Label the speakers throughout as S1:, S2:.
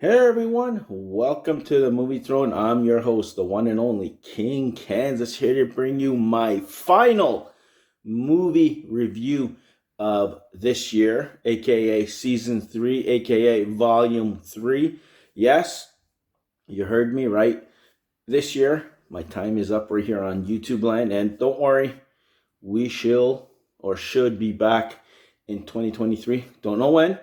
S1: Hey everyone, welcome to the Movie Throne. I'm your host, the one and only King Kansas, here to bring you my final movie review of this year, aka Season 3, aka Volume 3. Yes, you heard me right. This year, my time is up right here on YouTube land, and don't worry, we shall or should be back in 2023. Don't know when,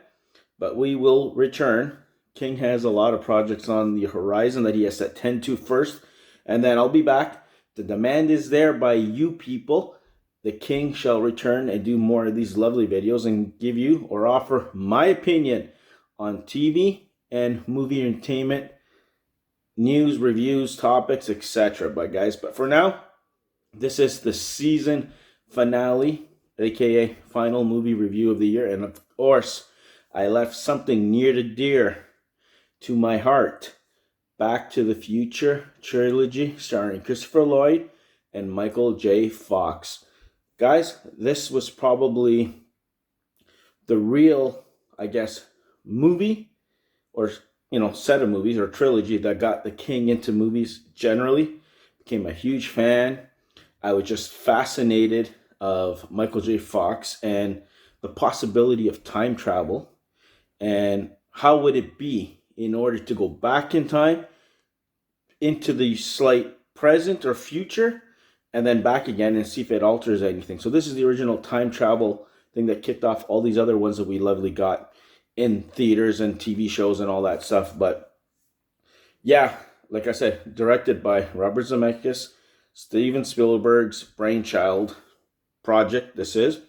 S1: but we will return. King has a lot of projects on the horizon that he has to attend to first, and then I'll be back. The demand is there by you people. The King shall return and do more of these lovely videos and give you or offer my opinion on TV and movie entertainment, news, reviews, topics, etc. But for now, this is the season finale, aka final movie review of the year, and of course, I left something near to dear to my heart. Back to the Future Trilogy starring Christopher Lloyd and Michael J. Fox. Guys, this was probably the real, movie or, set of movies or trilogy that got the King into movies generally. Became a huge fan. I was just fascinated of Michael J. Fox and the possibility of time travel and how would it be in order to go back in time into the slight present or future and then back again and see if it alters anything. So this is the original time travel thing that kicked off all these other ones that we lovely got in theaters and TV shows and all that stuff. But yeah, like I said, directed by Robert Zemeckis, Steven Spielberg's brainchild project this is.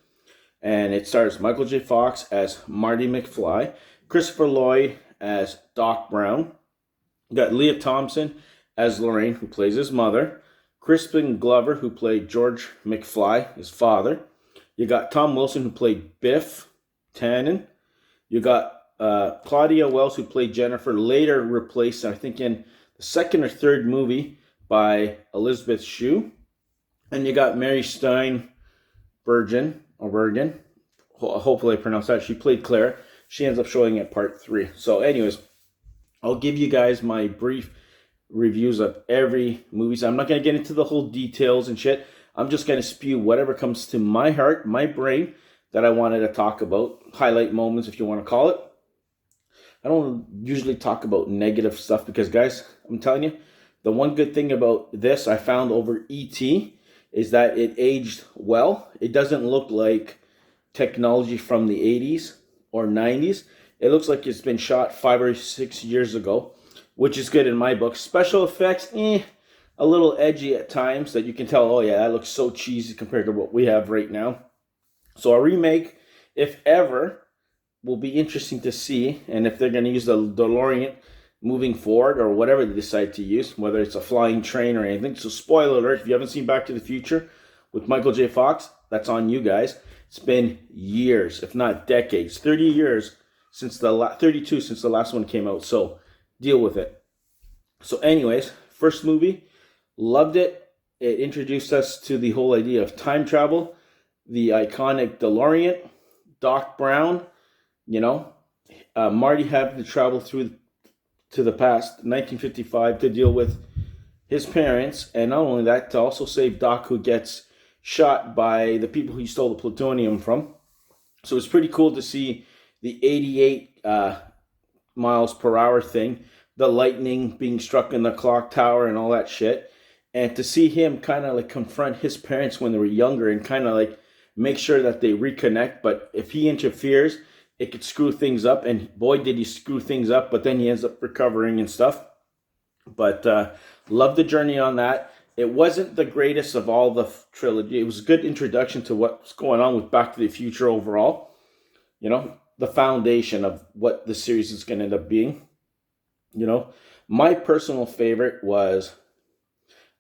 S1: And it stars Michael J. Fox as Marty McFly, Christopher Lloyd as Doc Brown. You got Leah Thompson as Lorraine, who plays his mother. Crispin Glover, who played George McFly, his father. You got Tom Wilson, who played Biff Tannen. You got Claudia Wells, who played Jennifer, later replaced, I think, in the second or third movie by Elizabeth Shue. And you got Mary Steenburgen, hopefully I pronounced that. She played Claire. She ends up showing at part 3. So anyways, I'll give you guys my brief reviews of every movie. So I'm not going to get into the whole details and shit. I'm just going to spew whatever comes to my heart, my brain, that I wanted to talk about. Highlight moments, if you want to call it. I don't usually talk about negative stuff because, guys, I'm telling you, the one good thing about this I found over E.T. is that it aged well. It doesn't look like technology from the 80s or 90s. It looks like it's been shot 5 or 6 years ago, which is good in my book. Special effects, a little edgy at times that you can tell, oh yeah, that looks so cheesy compared to what we have right now. So a remake, if ever, will be interesting to see, and if they're going to use the DeLorean moving forward or whatever they decide to use, whether it's a flying train or anything. So spoiler alert, if you haven't seen Back to the Future with Michael J. Fox, that's on you guys. It's been years, if not decades, 30 years since 32 since the last one came out. So deal with it. So anyways, first movie, loved it. It introduced us to the whole idea of time travel, the iconic DeLorean, Doc Brown, Marty having to travel through to the past, 1955, to deal with his parents, and not only that, to also save Doc, who gets shot by the people he stole the plutonium from. So it's pretty cool to see the 88 miles per hour thing, the lightning being struck in the clock tower and all that shit, and to see him kind of like confront his parents when they were younger and kind of like make sure that they reconnect. But if he interferes, it could screw things up, and boy did he screw things up, but then he ends up recovering and stuff. But love the journey on that. It wasn't the greatest of all the trilogy. It was a good introduction to what's going on with Back to the Future overall. The foundation of what the series is going to end up being. My personal favorite was,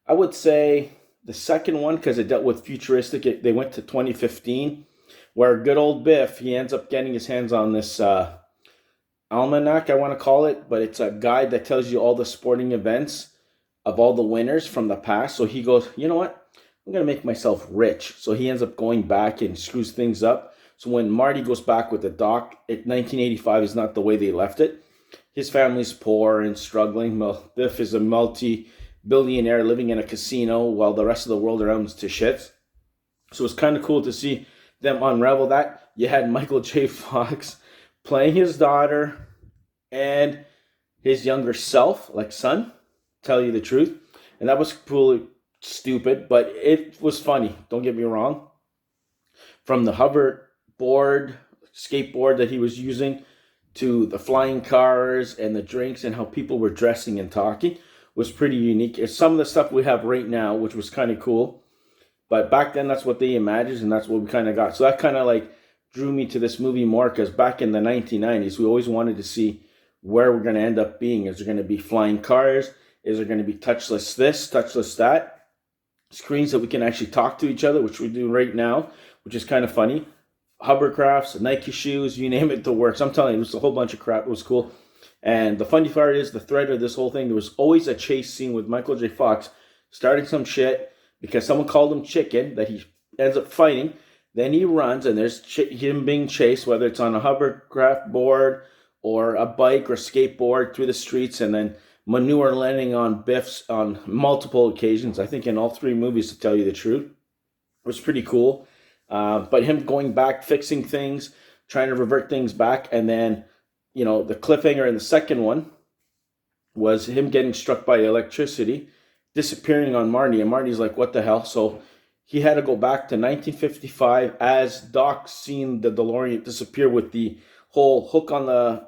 S1: I would say, the second one, because it dealt with futuristic. They went to 2015, where good old Biff, he ends up getting his hands on this almanac, I want to call it, but it's a guide that tells you all the sporting events of all the winners from the past. So he goes, you know what? I'm going to make myself rich. So he ends up going back and screws things up. So when Marty goes back with the Doc, 1985 is not the way they left it. his family's poor and struggling. Well, Biff is a multi-billionaire living in a casino while the rest of the world around is to shits. So it's kind of cool to see them unravel that. You had Michael J. Fox playing his daughter and his younger self, like son, tell you the truth. And that was pretty stupid, but it was funny. Don't get me wrong. From the hoverboard, skateboard that he was using to the flying cars and the drinks and how people were dressing and talking was pretty unique. It's some of the stuff we have right now, which was kind of cool. But back then, that's what they imagined, and that's what we kind of got. So that kind of like drew me to this movie more, because back in the 1990s, we always wanted to see where we're going to end up being. Is there going to be flying cars? Is there going to be touchless this, touchless that? Screens that we can actually talk to each other, which we do right now, which is kind of funny. Hovercrafts, Nike shoes, you name it, the works. I'm telling you, it was a whole bunch of crap. It was cool. And the funny part is, the thread of this whole thing, there was always a chase scene with Michael J. Fox starting some shit because someone called him chicken that he ends up fighting. Then he runs, and there's him being chased, whether it's on a hovercraft board or a bike or skateboard through the streets, and then manure landing on Biff's on multiple occasions. I think in all three movies, to tell you the truth. It was pretty cool. But him going back, fixing things, trying to revert things back, and then, you know, the cliffhanger in the second one was him getting struck by electricity, disappearing on Marty, and Marty's like, what the hell? So he had to go back to 1955 as Doc seen the DeLorean disappear with the whole hook on the,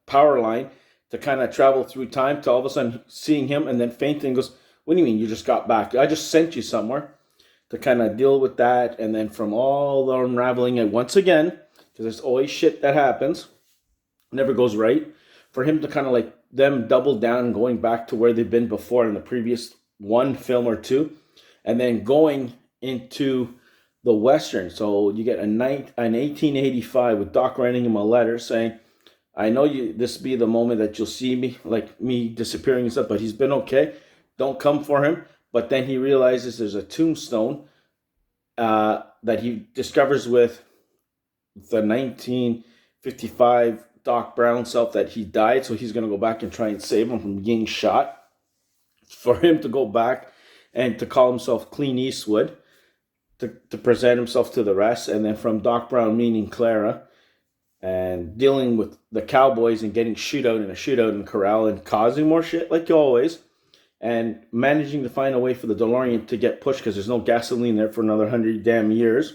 S1: power line to kind of travel through time, to all of a sudden seeing him and then fainting. Goes, what do you mean you just got back? I just sent you somewhere to kind of deal with that. And then from all the unraveling it once again, because there's always shit that happens, never goes right, for him to kind of like them double down, going back to where they've been before in the previous one film or two, and then going into the Western. So you get an 1885 with Doc writing him a letter saying, I know this be the moment that you'll see me, like me disappearing and stuff, but he's been okay. Don't come for him. But then he realizes there's a tombstone that he discovers with the 1955 Doc Brown self, that he died. So he's going to go back and try and save him from getting shot. For him to go back and to call himself Clint Eastwood, to present himself to the rest. And then from Doc Brown meaning Clara, and dealing with the Cowboys and getting shootout in corral and causing more shit like always, and managing to find a way for the DeLorean to get pushed because there's no gasoline there for another 100 damn years.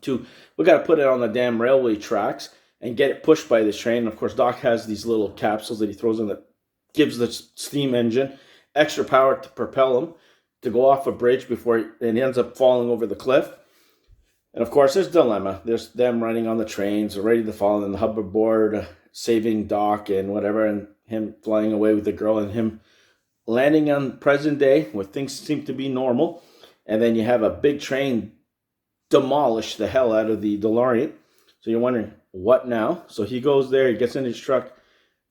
S1: We got to put it on the damn railway tracks and get it pushed by this train. And of course, Doc has these little capsules that he throws in that gives the steam engine extra power to propel him to go off a bridge before it ends up falling over the cliff. And of course, there's dilemma. There's them running on the trains, ready to fall in the hoverboard, saving Doc and whatever, and him flying away with the girl, and him landing on present day where things seem to be normal. And then you have a big train demolish the hell out of the DeLorean. So you're wondering, what now? So he goes there, he gets in his truck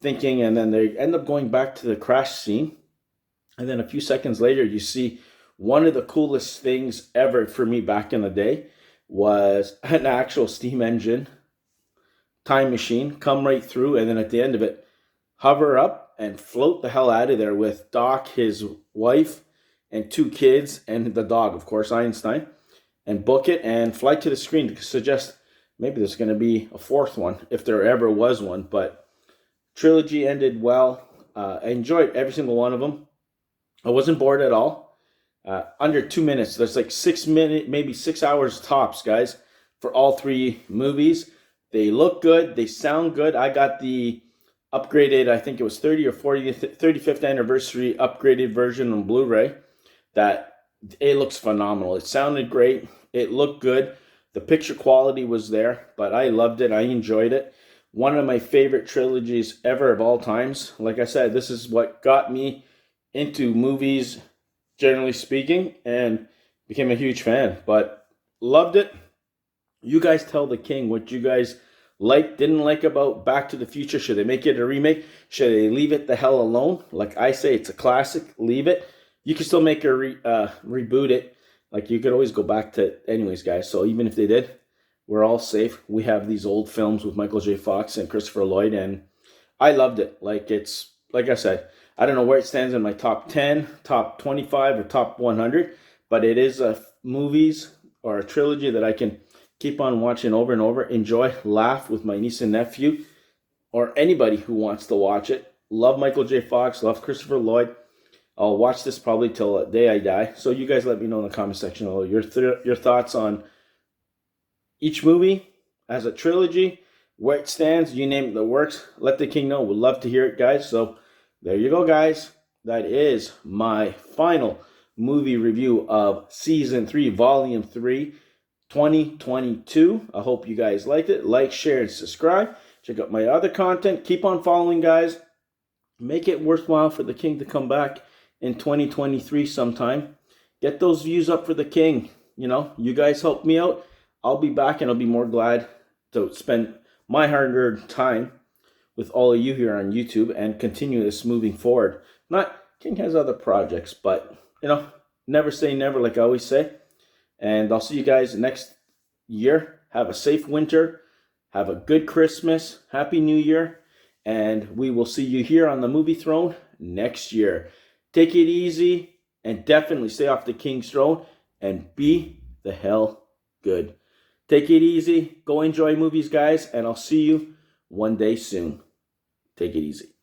S1: thinking, and then they end up going back to the crash scene. And then a few seconds later, you see one of the coolest things ever for me back in the day was an actual steam engine time machine come right through, and then at the end of it, hover up and float the hell out of there with Doc, his wife, and 2 kids, and the dog, of course, Einstein, and book it and fly to the screen to suggest maybe there's going to be a 4th one, if there ever was one. But Trilogy ended well. I enjoyed every single one of them. I wasn't bored at all. Under 2 minutes. There's like 6 minutes, maybe 6 hours tops, guys, for all 3 movies. They look good. They sound good. I got the upgraded, I think it was 35th anniversary upgraded version on Blu-ray. That it looks phenomenal. It sounded great. It looked good. The picture quality was there, but I loved it. I enjoyed it. One of my favorite trilogies ever of all times. Like I said, this is what got me into movies, generally speaking, and became a huge fan. But loved it. You guys tell the king what you guys didn't like about Back to the Future. Should they make it a remake? Should they leave it the hell alone? Like I say, it's a classic. Leave it. You can still make a reboot it. Like you could always go back to anyways, guys. So even if they did, we're all safe. We have these old films with Michael J. Fox and Christopher Lloyd, and I loved it. Like I said, I don't know where it stands in my top 10, top 25, or top 100, but it is a movies or a trilogy that I can keep on watching over and over, enjoy, laugh with my niece and nephew, or anybody who wants to watch it. Love Michael J. Fox, love Christopher Lloyd. I'll watch this probably till the day I die. So you guys let me know in the comment section below your thoughts on each movie as a trilogy, where it stands, you name it that works. Let the king know. We'd love to hear it, guys. So there you go, guys. That is my final movie review of Season 3, Volume 3, 2022. I hope you guys liked it. Like, share, and subscribe. Check out my other content. Keep on following, guys. Make it worthwhile for the king to come back in 2023 sometime. Get those views up for the king. You know, you guys help me out. I'll be back, and I'll be more glad to spend my hard-earned time with all of you here on YouTube and continue this moving forward. Not King has other projects, but you know, never say never, like I always say. And I'll see you guys next year. Have a safe winter. Have a good Christmas. Happy New Year. And we will see you here on the Movie Throne next year. Take it easy and definitely stay off the King's throne and be the hell good. Take it easy. Go enjoy movies, guys, and I'll see you one day soon. Take it easy.